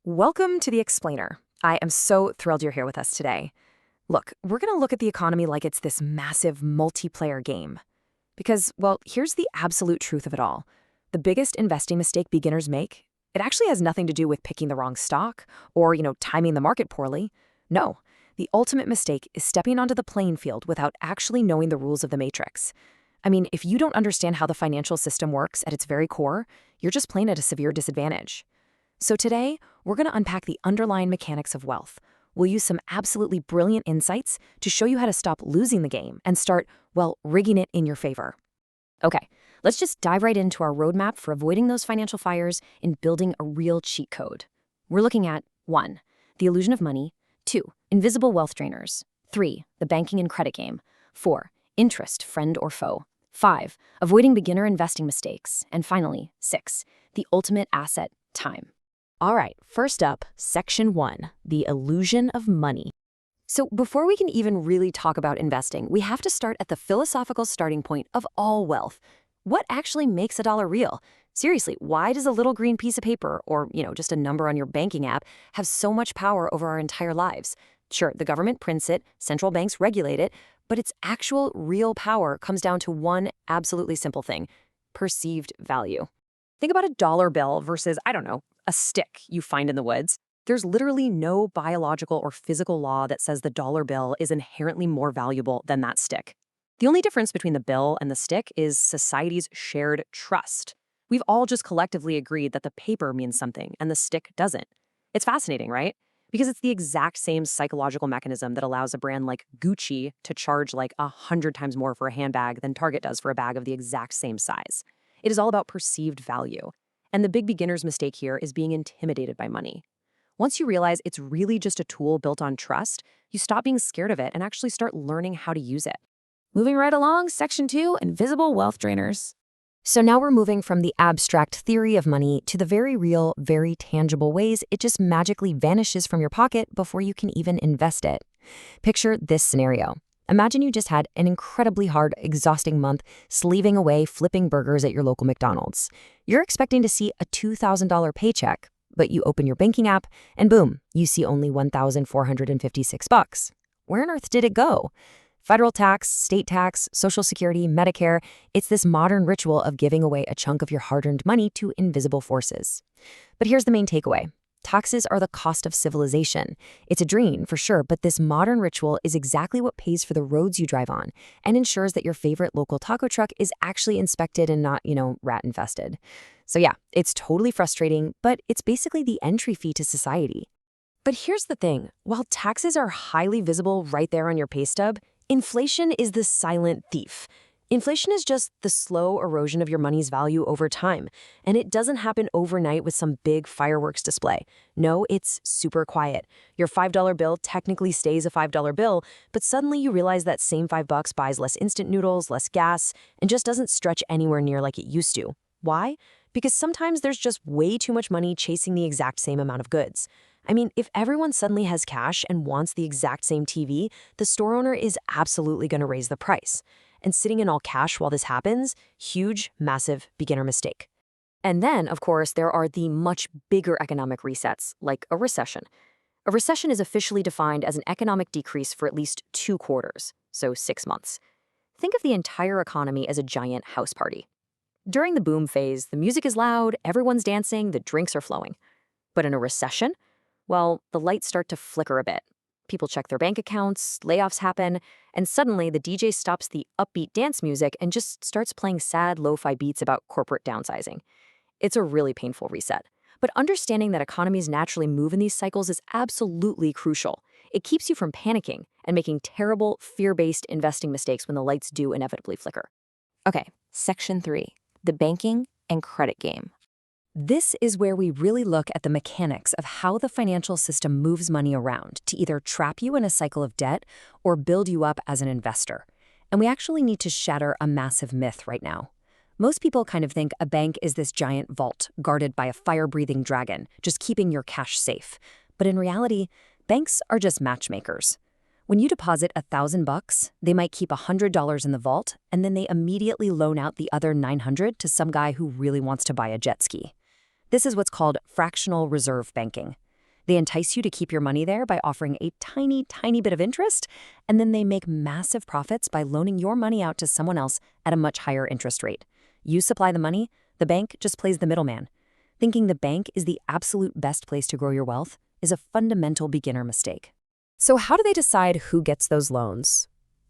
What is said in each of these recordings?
Welcome to The Explainer. I am so thrilled you're here with us today. Look, we're going to look at the economy like it's this massive multiplayer game. Because, well, here's the absolute truth of it all. The biggest investing mistake beginners make, it actually has nothing to do with picking the wrong stock or, timing the market poorly. No, the ultimate mistake is stepping onto the playing field without actually knowing the rules of the matrix. I mean, if you don't understand how the financial system works at its very core, you're just playing at a severe disadvantage. So today, we're going to unpack the underlying mechanics of wealth. We'll use some absolutely brilliant insights to show you how to stop losing the game and start, well, rigging it in your favor. Okay, let's just dive right into our roadmap for avoiding those financial fires and building a real cheat code. We're looking at 1. The illusion of money. 2. Invisible wealth drainers. 3. The banking and credit game. 4. Interest, friend or foe. 5. Avoiding beginner investing mistakes. And finally, 6. The ultimate asset, time. All right, first up, Section 1, the illusion of money. So before we can even really talk about investing, we have to start at the philosophical starting point of all wealth. What actually makes a dollar real? Seriously, why does a little green piece of paper or, just a number on your banking app have so much power over our entire lives? Sure, the government prints it, central banks regulate it, but its actual real power comes down to one absolutely simple thing: perceived value. Think about a dollar bill versus, a stick you find in the woods. There's literally no biological or physical law that says the dollar bill is inherently more valuable than that stick. The only difference between the bill and the stick is society's shared trust. We've all just collectively agreed that the paper means something and the stick doesn't. It's fascinating, right? Because it's the exact same psychological mechanism that allows a brand like Gucci to charge like 100 times more for a handbag than Target does for a bag of the exact same size. It is all about perceived value. And the big beginner's mistake here is being intimidated by money. Once you realize it's really just a tool built on trust, you stop being scared of it and actually start learning how to use it. Moving right along, Section 2, invisible wealth drainers. So now we're moving from the abstract theory of money to the very real, very tangible ways it just magically vanishes from your pocket before you can even invest it. Picture this scenario. Imagine you just had an incredibly hard, exhausting month slaving away flipping burgers at your local McDonald's. You're expecting to see a $2,000 paycheck, but you open your banking app and boom, you see only $1,456. Where on earth did it go? Federal tax, state tax, Social Security, Medicare, it's this modern ritual of giving away a chunk of your hard-earned money to invisible forces. But here's the main takeaway. Taxes are the cost of civilization. It's a dream, for sure, but this modern ritual is exactly what pays for the roads you drive on and ensures that your favorite local taco truck is actually inspected and not, rat-infested. So yeah, it's totally frustrating, but it's basically the entry fee to society. But here's the thing. While taxes are highly visible right there on your pay stub, inflation is the silent thief. Inflation is just the slow erosion of your money's value over time, and it doesn't happen overnight with some big fireworks display. No, it's super quiet. Your $5 bill technically stays a $5 bill, but suddenly you realize that same $5 buys less instant noodles, less gas, and just doesn't stretch anywhere near like it used to. Why? Because sometimes there's just way too much money chasing the exact same amount of goods. I mean, if everyone suddenly has cash and wants the exact same TV, the store owner is absolutely going to raise the price. And sitting in all cash while this happens, huge, massive beginner mistake. And then, of course, there are the much bigger economic resets, like a recession. A recession is officially defined as an economic decrease for at least 2 quarters, so 6 months. Think of the entire economy as a giant house party. During the boom phase, the music is loud, everyone's dancing, the drinks are flowing. But in a recession, well, the lights start to flicker a bit. People check their bank accounts, layoffs happen, and suddenly the DJ stops the upbeat dance music and just starts playing sad lo-fi beats about corporate downsizing. It's a really painful reset. But understanding that economies naturally move in these cycles is absolutely crucial. It keeps you from panicking and making terrible, fear-based investing mistakes when the lights do inevitably flicker. Okay, Section 3, the banking and credit game. This is where we really look at the mechanics of how the financial system moves money around to either trap you in a cycle of debt or build you up as an investor. And we actually need to shatter a massive myth right now. Most people kind of think a bank is this giant vault guarded by a fire-breathing dragon, just keeping your cash safe. But in reality, banks are just matchmakers. When you deposit $1,000, they might keep $100 in the vault, and then they immediately loan out the other $900 to some guy who really wants to buy a jet ski. This is what's called fractional reserve banking. They entice you to keep your money there by offering a tiny, tiny bit of interest, and then they make massive profits by loaning your money out to someone else at a much higher interest rate. You supply the money, the bank just plays the middleman. Thinking the bank is the absolute best place to grow your wealth is a fundamental beginner mistake. So how do they decide who gets those loans?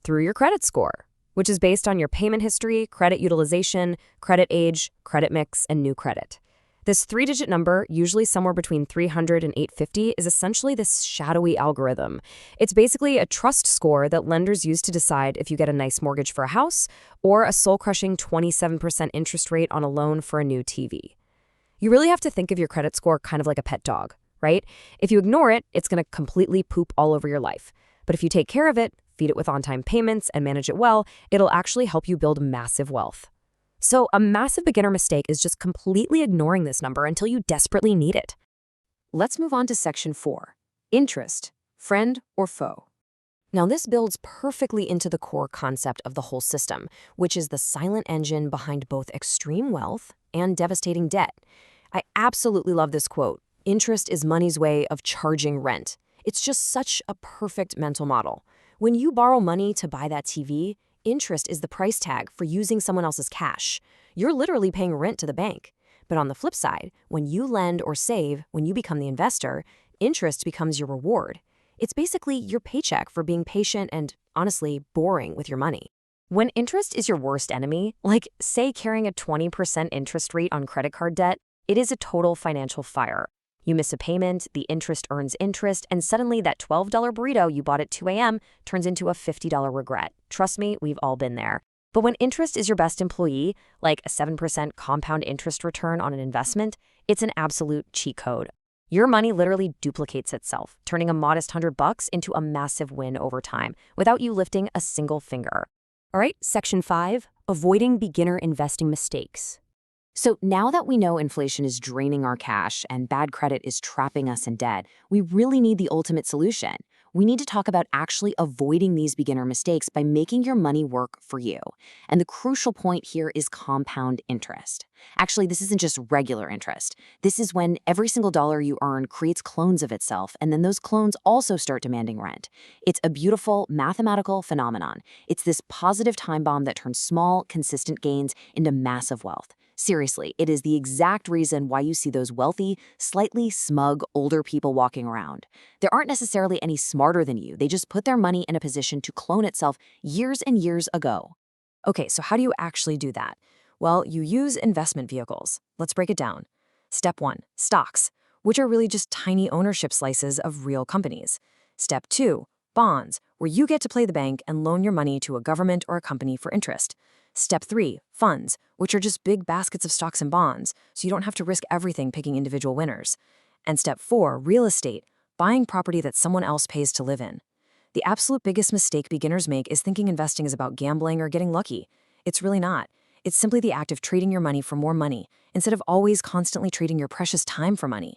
Through your credit score, which is based on your payment history, credit utilization, credit age, credit mix, and new credit. This 3-digit number, usually somewhere between 300 and 850, is essentially this shadowy algorithm. It's basically a trust score that lenders use to decide if you get a nice mortgage for a house or a soul-crushing 27% interest rate on a loan for a new TV. You really have to think of your credit score kind of like a pet dog, right? If you ignore it, it's going to completely poop all over your life. But if you take care of it, feed it with on-time payments, and manage it well, it'll actually help you build massive wealth. So a massive beginner mistake is just completely ignoring this number until you desperately need it. Let's move on to section 4, interest, friend or foe. Now this builds perfectly into the core concept of the whole system, which is the silent engine behind both extreme wealth and devastating debt. I absolutely love this quote. Interest is money's way of charging rent. It's just such a perfect mental model. When you borrow money to buy that TV, interest is the price tag for using someone else's cash. You're literally paying rent to the bank. But on the flip side, when you lend or save, when you become the investor, interest becomes your reward. It's basically your paycheck for being patient and, honestly, boring with your money. When interest is your worst enemy, like, say, carrying a 20% interest rate on credit card debt, it is a total financial fire. You miss a payment, the interest earns interest, and suddenly that $12 burrito you bought at 2 a.m. turns into a $50 regret. Trust me, we've all been there. But when interest is your best employee, like a 7% compound interest return on an investment, it's an absolute cheat code. Your money literally duplicates itself, turning a modest $100 into a massive win over time without you lifting a single finger. All right, section 5, avoiding beginner investing mistakes. So now that we know inflation is draining our cash and bad credit is trapping us in debt, we really need the ultimate solution. We need to talk about actually avoiding these beginner mistakes by making your money work for you. And the crucial point here is compound interest. Actually, this isn't just regular interest. This is when every single dollar you earn creates clones of itself, and then those clones also start demanding rent. It's a beautiful mathematical phenomenon. It's this positive time bomb that turns small, consistent gains into massive wealth. Seriously, it is the exact reason why you see those wealthy, slightly smug, older people walking around. They aren't necessarily any smarter than you. They just put their money in a position to clone itself years and years ago. Okay, so how do you actually do that? Well, you use investment vehicles. Let's break it down. Step 1, stocks, which are really just tiny ownership slices of real companies. Step 2, bonds, where you get to play the bank and loan your money to a government or a company for interest. Step 3, funds, which are just big baskets of stocks and bonds, so you don't have to risk everything picking individual winners. And Step 4, real estate, buying property that someone else pays to live in. The absolute biggest mistake beginners make is thinking investing is about gambling or getting lucky. It's really not. It's simply the act of trading your money for more money, instead of always constantly trading your precious time for money.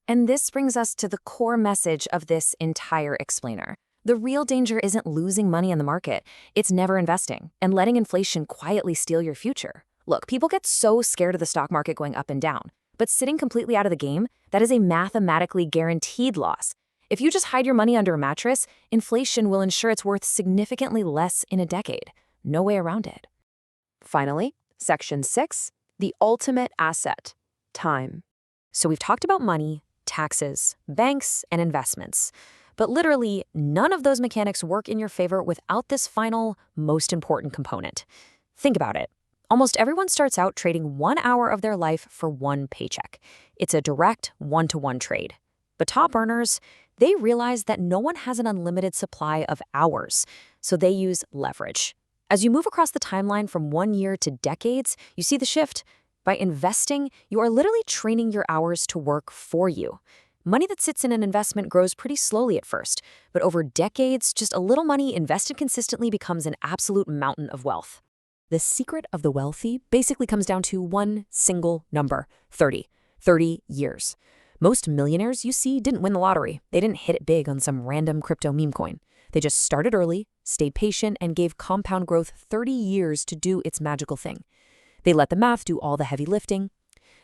And this brings us to the core message of this entire explainer. The real danger isn't losing money in the market, it's never investing and letting inflation quietly steal your future. Look, people get so scared of the stock market going up and down, but sitting completely out of the game, that is a mathematically guaranteed loss. If you just hide your money under a mattress, inflation will ensure it's worth significantly less in a decade. No way around it. Finally, section 6, the ultimate asset, time. So we've talked about money, taxes, banks, and investments. But literally, none of those mechanics work in your favor without this final, most important component. Think about it. Almost everyone starts out trading 1 hour of their life for one paycheck. It's a direct one-to-one trade. But top earners, they realize that no one has an unlimited supply of hours, so they use leverage. As you move across the timeline from 1 year to decades, you see the shift. By investing, you are literally training your hours to work for you. Money that sits in an investment grows pretty slowly at first, but over decades, just a little money invested consistently becomes an absolute mountain of wealth. The secret of the wealthy basically comes down to one single number, 30. 30 years. Most millionaires you see didn't win the lottery. They didn't hit it big on some random crypto meme coin. They just started early, stayed patient, and gave compound growth 30 years to do its magical thing. They let the math do all the heavy lifting.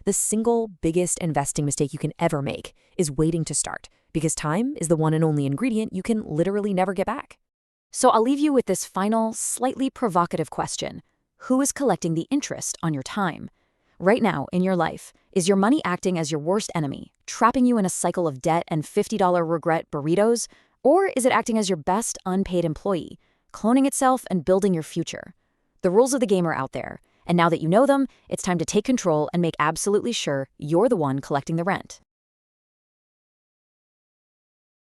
The single biggest investing mistake you can ever make is waiting to start, because time is the one and only ingredient you can literally never get back. So I'll leave you with this final, slightly provocative question. Who is collecting the interest on your time? Right now, in your life, is your money acting as your worst enemy, trapping you in a cycle of debt and $50 regret burritos? Or is it acting as your best unpaid employee, cloning itself and building your future? The rules of the game are out there, and now that you know them, it's time to take control and make absolutely sure you're the one collecting the rent.